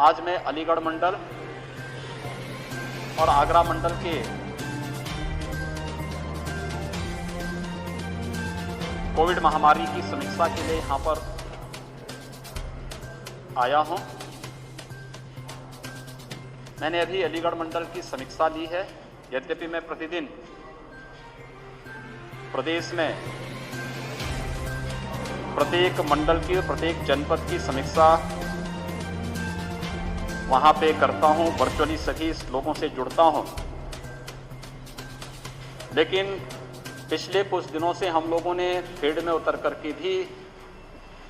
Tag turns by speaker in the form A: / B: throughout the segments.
A: आज मैं अलीगढ़ मंडल और आगरा मंडल के कोविड महामारी की समीक्षा के लिए यहां पर आया हूं। मैंने अभी अलीगढ़ मंडल की समीक्षा ली है। यद्यपि मैं प्रतिदिन प्रदेश में प्रत्येक मंडल की, प्रत्येक जनपद की समीक्षा वहां पे करता हूं, वर्चुअली सभी लोगों से जुड़ता हूं, लेकिन पिछले कुछ दिनों से हम लोगों ने फील्ड में उतर करके भी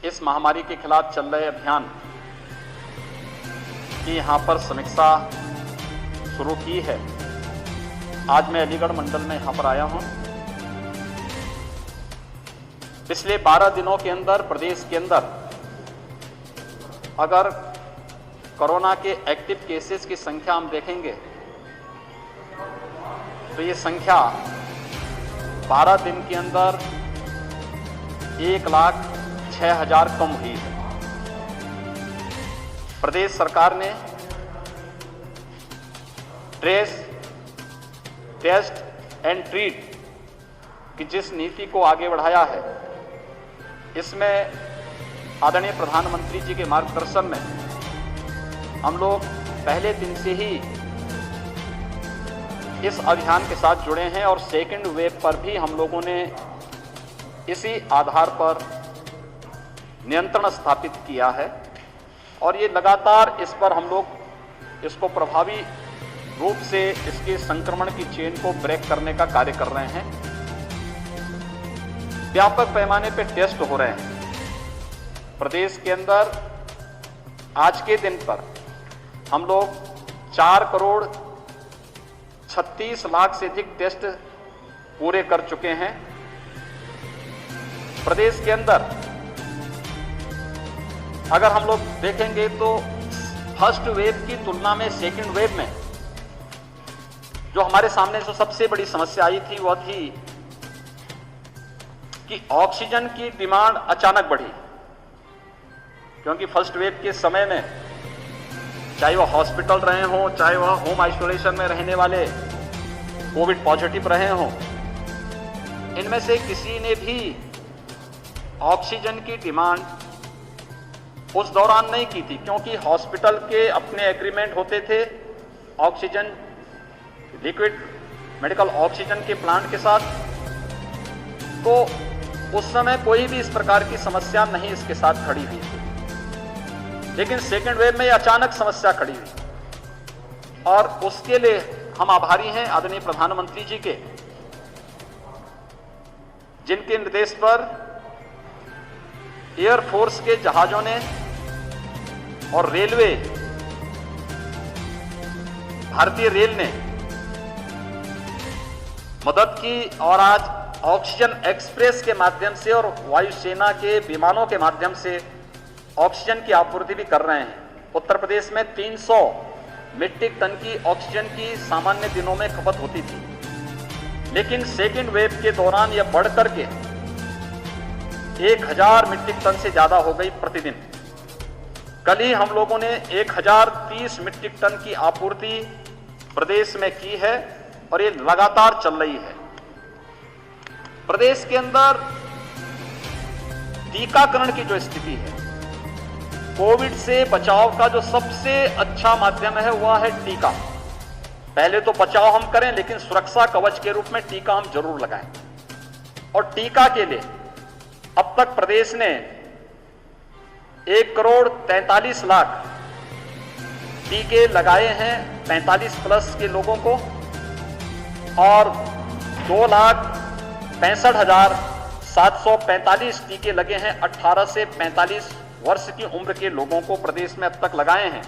A: इस महामारी के खिलाफ चल रहे अभियान की यहां पर समीक्षा शुरू की है। आज मैं अलीगढ़ मंडल में यहां पर आया हूं। पिछले 12 दिनों के अंदर प्रदेश के अंदर अगर कोरोना के एक्टिव केसेस की संख्या हम देखेंगे तो ये संख्या 12 दिन के अंदर 1,06,000 कम हुई है। प्रदेश सरकार ने ट्रेस, टेस्ट एंड ट्रीट की जिस नीति को आगे बढ़ाया है, इसमें आदरणीय प्रधानमंत्री जी के मार्गदर्शन में हम लोग पहले दिन से ही इस अभियान के साथ जुड़े हैं और सेकेंड वेव पर भी हम लोगों ने इसी आधार पर नियंत्रण स्थापित किया है और ये लगातार इस पर हम लोग इसको प्रभावी रूप से इसके संक्रमण की चेन को ब्रेक करने का कार्य कर रहे हैं। व्यापक पैमाने पर टेस्ट हो रहे हैं। प्रदेश के अंदर आज के दिन पर हम लोग 4,36,00,000 से अधिक टेस्ट पूरे कर चुके हैं। प्रदेश के अंदर अगर हम लोग देखेंगे तो फर्स्ट वेव की तुलना में सेकंड वेव में जो हमारे सामने जो सबसे बड़ी समस्या आई थी वह थी कि ऑक्सीजन की डिमांड अचानक बढ़ी, क्योंकि फर्स्ट वेव के समय में चाहे वह हॉस्पिटल रहे हों, चाहे वह होम आइसोलेशन में रहने वाले कोविड पॉजिटिव रहे हों, इनमें से किसी ने भी ऑक्सीजन की डिमांड उस दौरान नहीं की थी, क्योंकि हॉस्पिटल के अपने एग्रीमेंट होते थे ऑक्सीजन, लिक्विड मेडिकल ऑक्सीजन के प्लांट के साथ। तो उस समय कोई भी इस प्रकार की समस्या नहीं इसके साथ खड़ी हुई थी। लेकिन सेकेंड वेव में अचानक समस्या खड़ी हुई और उसके लिए हम आभारी हैं आदरणीय प्रधानमंत्री जी के, जिनके निर्देश पर एयरफोर्स के जहाजों ने और रेलवे, भारतीय रेल ने मदद की और आज ऑक्सीजन एक्सप्रेस के माध्यम से और वायुसेना के विमानों के माध्यम से ऑक्सीजन की आपूर्ति भी कर रहे हैं। उत्तर प्रदेश में 300 मीट्रिक टन की ऑक्सीजन की सामान्य दिनों में खपत होती थी, लेकिन सेकेंड वेव के दौरान यह बढ़कर के 1,000 मीट्रिक टन से ज्यादा हो गई प्रतिदिन। कल ही हम लोगों ने 1,030 मीट्रिक टन की आपूर्ति प्रदेश में की है और ये लगातार चल रही है। प्रदेश के अंदर टीकाकरण की जो स्थिति है, कोविड से बचाव का जो सबसे अच्छा माध्यम है वह है टीका। पहले तो बचाव हम करें, लेकिन सुरक्षा कवच के रूप में टीका हम जरूर लगाएं। और टीका के लिए अब तक प्रदेश ने 1,43,00,000 टीके लगाए हैं 45 प्लस के लोगों को और 2,65,745 टीके लगे हैं 18 से 45 वर्ष की उम्र के लोगों को प्रदेश में अब तक लगाए हैं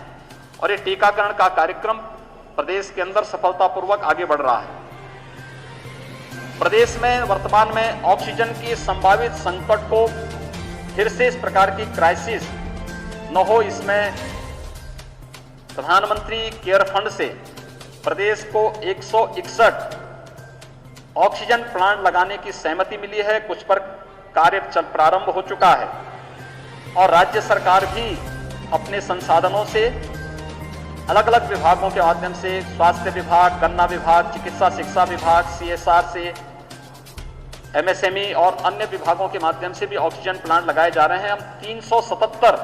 A: और ये टीकाकरण का कार्यक्रम प्रदेश के अंदर सफलतापूर्वक आगे बढ़ रहा है। प्रदेश में वर्तमान में ऑक्सीजन की संभावित संकट को फिर से इस प्रकार की क्राइसिस न हो, इसमें प्रधानमंत्री केयर फंड से प्रदेश को 161 ऑक्सीजन प्लांट लगाने की सहमति मिली है। कुछ पर कार्य प्रारंभ हो चुका है और राज्य सरकार भी अपने संसाधनों से अलग अलग विभागों के माध्यम से, स्वास्थ्य विभाग, गन्ना विभाग, चिकित्सा शिक्षा विभाग, CSR से, MSME और अन्य विभागों के माध्यम से भी ऑक्सीजन प्लांट लगाए जा रहे हैं। हम 377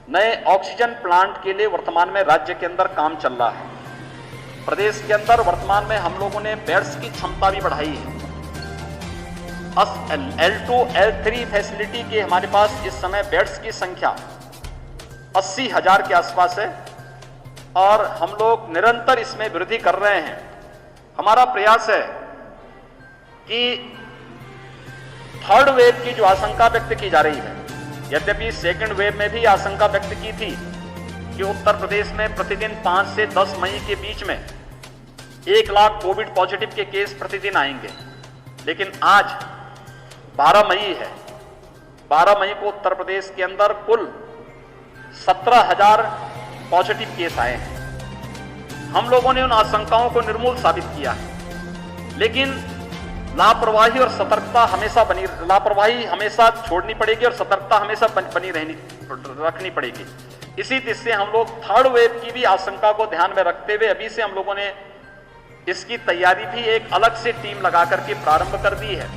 A: नए ऑक्सीजन प्लांट के लिए वर्तमान में राज्य के अंदर काम चल रहा है। प्रदेश के अंदर वर्तमान में हम लोगों ने बेड्स की क्षमता भी बढ़ाई है। L2, L3 फैसिलिटी के हमारे पास इस समय बेड्स की संख्या 80,000 के आसपास है और हम लोग निरंतर इसमें वृद्धि कर रहे हैं। हमारा प्रयास है कि थर्ड वेव की जो आशंका व्यक्त की जा रही है, यद्यपि सेकंड वेव में भी आशंका व्यक्त की थी कि उत्तर प्रदेश में प्रतिदिन 5 से 10 मई के बीच में 1 लाख कोविड पॉजिटिव के केस प्रतिदिन आएंगे, लेकिन आज 12 मई है। 12 मई को उत्तर प्रदेश के अंदर कुल 17,000 पॉजिटिव केस आए हैं। हम लोगों ने उन आशंकाओं को निर्मूल साबित किया है, लेकिन लापरवाही और सतर्कता लापरवाही हमेशा छोड़नी पड़ेगी और सतर्कता हमेशा रखनी पड़ेगी। इसी दिशा से हम लोग थर्ड वेव की भी आशंका को ध्यान में रखते हुए अभी से हम लोगों ने इसकी तैयारी भी एक अलग से टीम लगा करके प्रारंभ कर दी है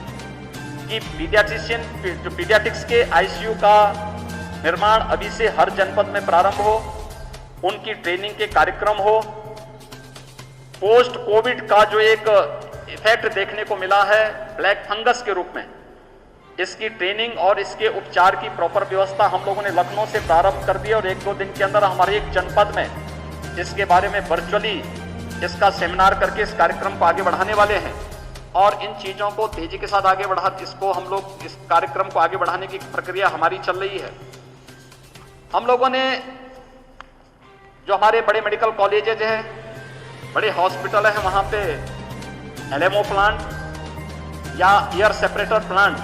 A: कि पीडियाट्रिक्स के ICU का निर्माण अभी से हर जनपद में प्रारंभ हो, उनकी ट्रेनिंग के कार्यक्रम हो। पोस्ट कोविड का जो एक इफेक्ट देखने को मिला है ब्लैक फंगस के रूप में, इसकी ट्रेनिंग और इसके उपचार की प्रॉपर व्यवस्था हम लोगों ने लखनऊ से प्रारंभ कर दी और 1-2 दिन के अंदर हमारे एक जनपद में इसके बारे में वर्चुअली इसका सेमिनार करके इस कार्यक्रम को आगे बढ़ाने वाले हैं और इन चीजों को तेजी के साथ आगे इस कार्यक्रम को आगे बढ़ाने की प्रक्रिया हमारी चल रही है। हम लोगों ने जो हमारे बड़े मेडिकल कॉलेजेज हैं, बड़े हॉस्पिटल हैं, वहां पे LMO प्लांट या एयर सेपरेटर प्लांट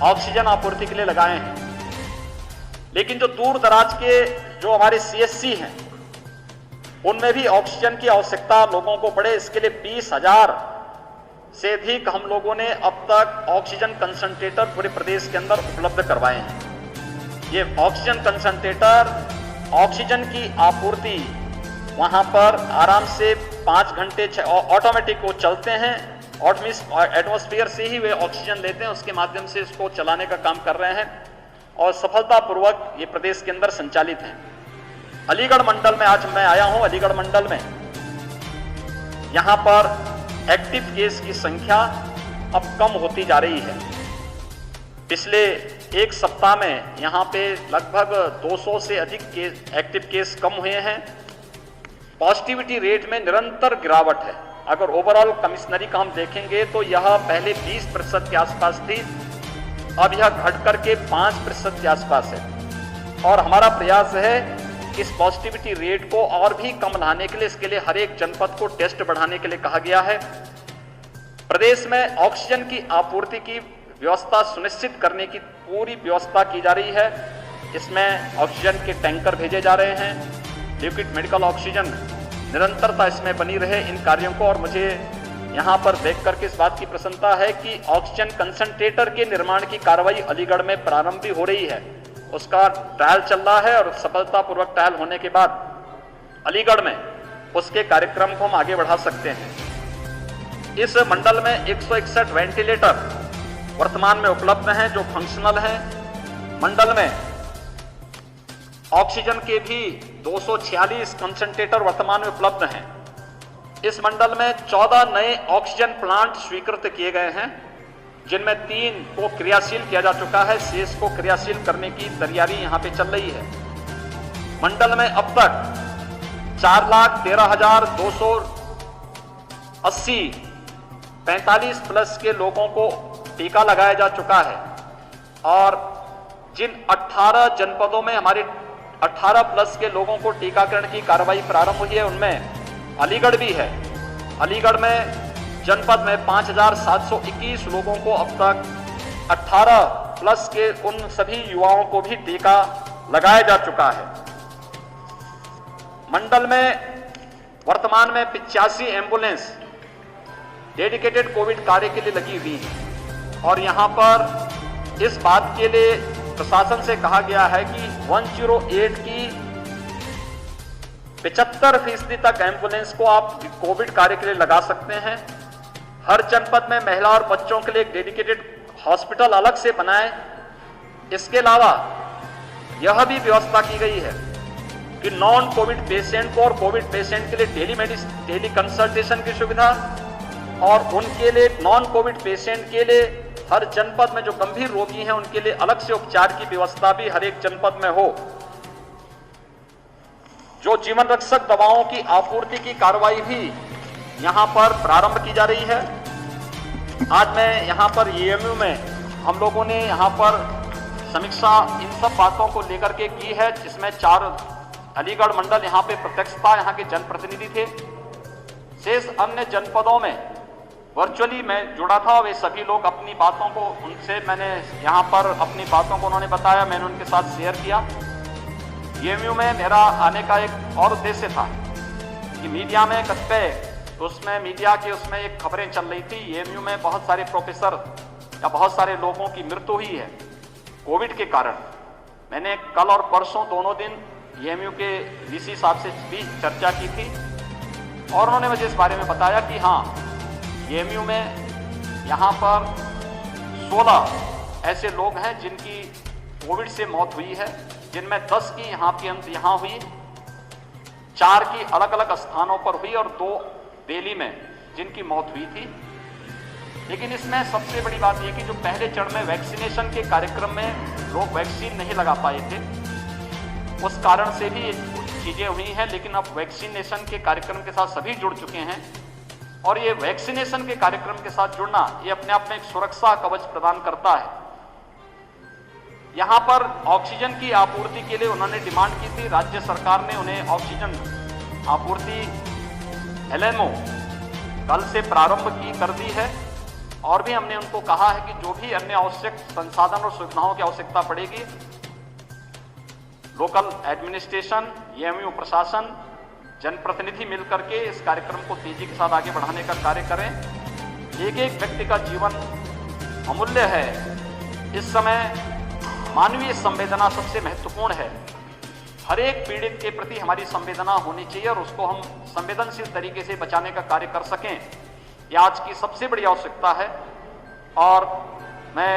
A: ऑक्सीजन आपूर्ति के लिए लगाए हैं, लेकिन जो दूर दराज के जो हमारे CSC हैं उनमें भी ऑक्सीजन की आवश्यकता लोगों को पड़े। इसके लिए 20,000 से अधिक हम लोगों ने अब तक ऑक्सीजन कंसंट्रेटर पूरे प्रदेश के अंदर उपलब्ध करवाए हैं। ये ऑक्सीजन कंसंट्रेटर ऑक्सीजन की आपूर्ति वहां पर आराम से 5 घंटे ऑटोमेटिक वो चलते हैं, एटमॉस्फेयर से ही वे ऑक्सीजन लेते हैं, उसके माध्यम से इसको चलाने का काम कर रहे हैं और सफलतापूर्वक ये प्रदेश के अंदर संचालित हैं। अलीगढ़ मंडल में आज मैं आया हूं। अलीगढ़ मंडल में यहां पर एक्टिव केस की संख्या अब कम होती जा रही है। पिछले 1 सप्ताह में यहां पे लगभग 200 से अधिक एक्टिव केस कम हुए हैं। पॉजिटिविटी रेट में निरंतर गिरावट है। अगर ओवरऑल कमिश्नरी का हम देखेंगे तो यह पहले 20% के आसपास थी, अब यह घट करके 5% के आसपास है और हमारा प्रयास है इस पॉजिटिविटी रेट को और भी कम लाने के लिए, इसके लिए हर एक जनपद को टेस्ट बढ़ाने के लिए कहा गया है। प्रदेश में ऑक्सीजन की आपूर्ति की व्यवस्था सुनिश्चित करने की पूरी व्यवस्था की जा रही है। इसमें ऑक्सीजन के टैंकर भेजे जा रहे हैं, लिक्विड मेडिकल ऑक्सीजन निरंतरता इसमें बनी रहे इन कार्यों को। और मुझे यहाँ पर देख करके इस बात की प्रसन्नता है कि ऑक्सीजन कंसंट्रेटर के निर्माण की कार्रवाई अलीगढ़ में प्रारंभ भी हो रही है, उसका ट्रायल चल रहा है और सफलतापूर्वक ट्रायल होने के बाद अलीगढ़ में उसके कार्यक्रम को हम आगे बढ़ा सकते हैं। इस मंडल में 161 वेंटिलेटर वर्तमान में उपलब्ध हैं जो फंक्शनल हैं। मंडल में ऑक्सीजन के भी 246 कंसंट्रेटर वर्तमान में उपलब्ध हैं। इस मंडल में 14 नए ऑक्सीजन प्लांट स्वीकृत किए गए हैं, जिनमें 3 को क्रियाशील किया जा चुका है, शेष को क्रियाशील करने की तैयारी यहां पे चल रही है। मंडल में अब तक 4,13,280 45 प्लस के लोगों को टीका लगाया जा चुका है और जिन 18 जनपदों में हमारे 18 प्लस के लोगों को टीकाकरण की कार्रवाई प्रारंभ हुई है, उनमें अलीगढ़ भी है। अलीगढ़ में जनपद में 5,721 लोगों को अब तक 18 प्लस के उन सभी युवाओं को भी टीका लगाया जा चुका है। मंडल में वर्तमान में 85 एम्बुलेंस डेडिकेटेड कोविड कार्य के लिए लगी हुई है और यहां पर इस बात के लिए प्रशासन से कहा गया है कि 108 की 75% तक एम्बुलेंस को आप कोविड कार्य के लिए लगा सकते हैं। हर जनपद में महिला और बच्चों के लिए एक डेडिकेटेड हॉस्पिटल अलग से बनाए। इसके अलावा यह भी व्यवस्था की गई है कि नॉन कोविड पेशेंट को और कोविड पेशेंट के लिए टेली कंसल्टेशन की सुविधा, और उनके लिए नॉन कोविड पेशेंट के लिए हर जनपद में जो गंभीर रोगी हैं उनके लिए अलग से उपचार की व्यवस्था भी हर एक जनपद में हो। जो जीवन रक्षक दवाओं की आपूर्ति की कार्रवाई भी यहां पर प्रारंभ की जा रही है। आज मैं यहां पर एएमयू में हम लोगों ने यहां पर समीक्षा इन सब बातों को लेकर के की है, जिसमें 4 अलीगढ़ मंडल यहां पे प्रत्यक्ष था, यहां के जनप्रतिनिधि थे। शेष अन्य जनपदों में वर्चुअली मैं जुड़ा था। वे सभी लोग अपनी बातों को उनसे मैंने यहां पर अपनी बातों को उन्होंने बताया, मैंने उनके साथ शेयर किया। एएमयू में मेरा आने का एक और उद्देश्य था कि मीडिया में कतिपय तो उसमें मीडिया के उसमें एक खबरें चल रही थी, एएमयू में बहुत सारे प्रोफेसर या बहुत सारे लोगों की मृत्यु हुई है कोविड के कारण। मैंने कल और परसों दोनों दिन एएमयू के वीसी साहब से भी चर्चा की थी और उन्होंने मुझे इस बारे में बताया कि हाँ, एएमयू में यहाँ पर 16 ऐसे लोग हैं जिनकी कोविड से मौत हुई है, जिनमें 10 की यहाँ हुई, 4 की अलग अलग स्थानों पर हुई और 2 दिल्ली में जिनकी मौत हुई थी। लेकिन इसमें सबसे बड़ी बात यह कि जो पहले चरण में वैक्सीनेशन के कार्यक्रम में लोग वैक्सीन नहीं लगा पाए थे, उस कारण से भी कुछ चीजें हुई हैं। लेकिन अब वैक्सीनेशन के कार्यक्रम के साथ सभी जुड़ चुके हैं और ये वैक्सीनेशन के कार्यक्रम के साथ जुड़ना ये अपने आप में एक सुरक्षा कवच प्रदान करता है। यहां पर ऑक्सीजन की आपूर्ति के लिए उन्होंने डिमांड की थी, राज्य सरकार ने उन्हें ऑक्सीजन आपूर्ति एलएमओ कल से प्रारंभ कर दी है और भी हमने उनको कहा है कि जो भी अन्य आवश्यक संसाधन और सुविधाओं की आवश्यकता पड़ेगी, लोकल एडमिनिस्ट्रेशन, एएमयू प्रशासन, जनप्रतिनिधि मिलकर के इस कार्यक्रम को तेजी के साथ आगे बढ़ाने का कार्य करें। एक एक व्यक्ति का जीवन अमूल्य है। इस समय मानवीय संवेदना सबसे महत्वपूर्ण है। हर एक पीड़ित के प्रति हमारी संवेदना होनी चाहिए और उसको हम संवेदनशील तरीके से बचाने का कार्य कर सकें, यह आज की सबसे बड़ी आवश्यकता है। और मैं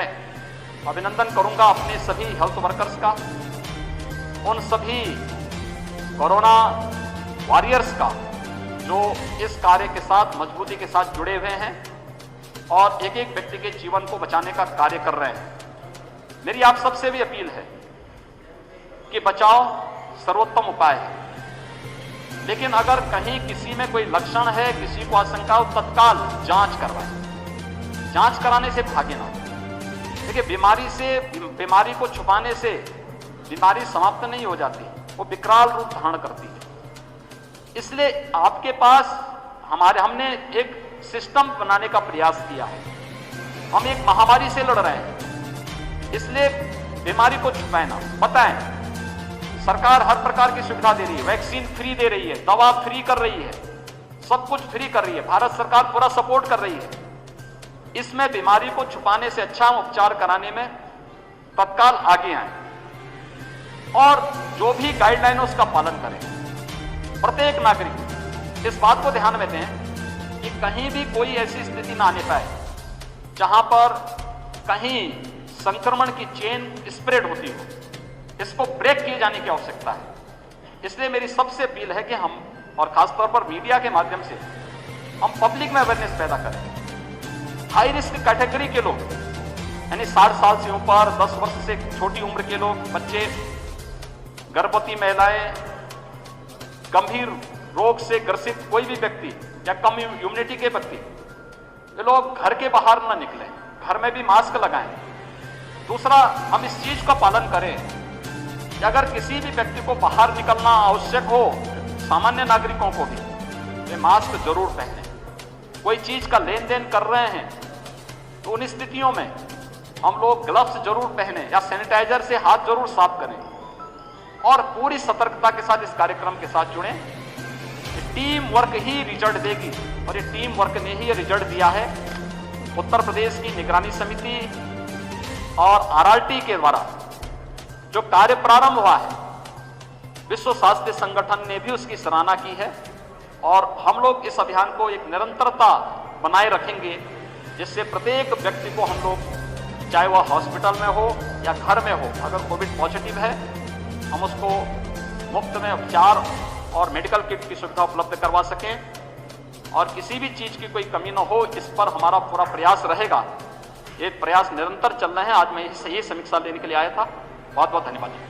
A: अभिनंदन करूंगा अपने सभी हेल्थ वर्कर्स का, उन सभी कोरोना वॉरियर्स का जो इस कार्य के साथ मजबूती के साथ जुड़े हुए हैं और एक एक व्यक्ति के जीवन को बचाने का कार्य कर रहे हैं। मेरी आप सबसे भी अपील है कि बचाव सर्वोत्तम उपाय है, लेकिन अगर कहीं किसी में कोई लक्षण है, किसी को आशंका हो, तत्काल जांच करवाएं। जांच कराने से भागे ना। देखिए, बीमारी को छुपाने से बीमारी समाप्त नहीं हो जाती, वो विकराल रूप धारण करती है। इसलिए आपके पास हमने एक सिस्टम बनाने का प्रयास किया है। हम एक महामारी से लड़ रहे हैं, इसलिए बीमारी को छुपाए ना, बताएं। सरकार हर प्रकार की सुविधा दे रही है, वैक्सीन फ्री दे रही है, दवा फ्री कर रही है, सब कुछ फ्री कर रही है, भारत सरकार पूरा सपोर्ट कर रही है। इसमें बीमारी को छुपाने से अच्छा उपचार कराने में तत्काल आगे आए और जो भी गाइडलाइन है उसका पालन करें। प्रत्येक नागरिक इस बात को ध्यान में दें कि कहीं भी कोई ऐसी स्थिति ना आने पाए जहां पर कहीं संक्रमण की चेन स्प्रेड होती हो। इसको ब्रेक किए जाने की आवश्यकता है। इसलिए मेरी सबसे अपील है कि हम, और खासतौर पर मीडिया के माध्यम से, हम पब्लिक में अवेयरनेस पैदा करें। हाई रिस्क कैटेगरी के लोग, यानी 60 साल से ऊपर, 10 वर्ष से छोटी उम्र के लोग, बच्चे, गर्भवती महिलाएं, गंभीर रोग से ग्रसित कोई भी व्यक्ति या कम इम्यूनिटी के व्यक्ति, ये लोग घर के बाहर न निकलें, घर में भी मास्क लगाएं। दूसरा, हम इस चीज का पालन करें कि अगर किसी भी व्यक्ति को बाहर निकलना आवश्यक हो, सामान्य नागरिकों को भी, वे मास्क जरूर पहनें। कोई चीज का लेन देन कर रहे हैं तो उन स्थितियों में हम लोग ग्लव्स जरूर पहने या सैनिटाइजर से हाथ जरूर साफ करें और पूरी सतर्कता के साथ इस कार्यक्रम के साथ जुड़ें। टीम वर्क ही रिजल्ट देगी और ये टीम वर्क ने ही रिजल्ट दिया है। उत्तर प्रदेश की निगरानी समिति और आरआरटी के द्वारा जो कार्य प्रारंभ हुआ है विश्व स्वास्थ्य संगठन ने भी उसकी सराहना की है और हम लोग इस अभियान को एक निरंतरता बनाए रखेंगे, जिससे प्रत्येक व्यक्ति को हम लोग, चाहे वह हॉस्पिटल में हो या घर में हो, अगर कोविड पॉजिटिव है हम उसको मुफ्त में उपचार और मेडिकल किट की सुविधा उपलब्ध करवा सकें और किसी भी चीज़ की कोई कमी न हो, इस पर हमारा पूरा प्रयास रहेगा। ये प्रयास निरंतर चल रहे हैं। आज मैं ये समीक्षा लेने के लिए आया था। बहुत बहुत धन्यवाद।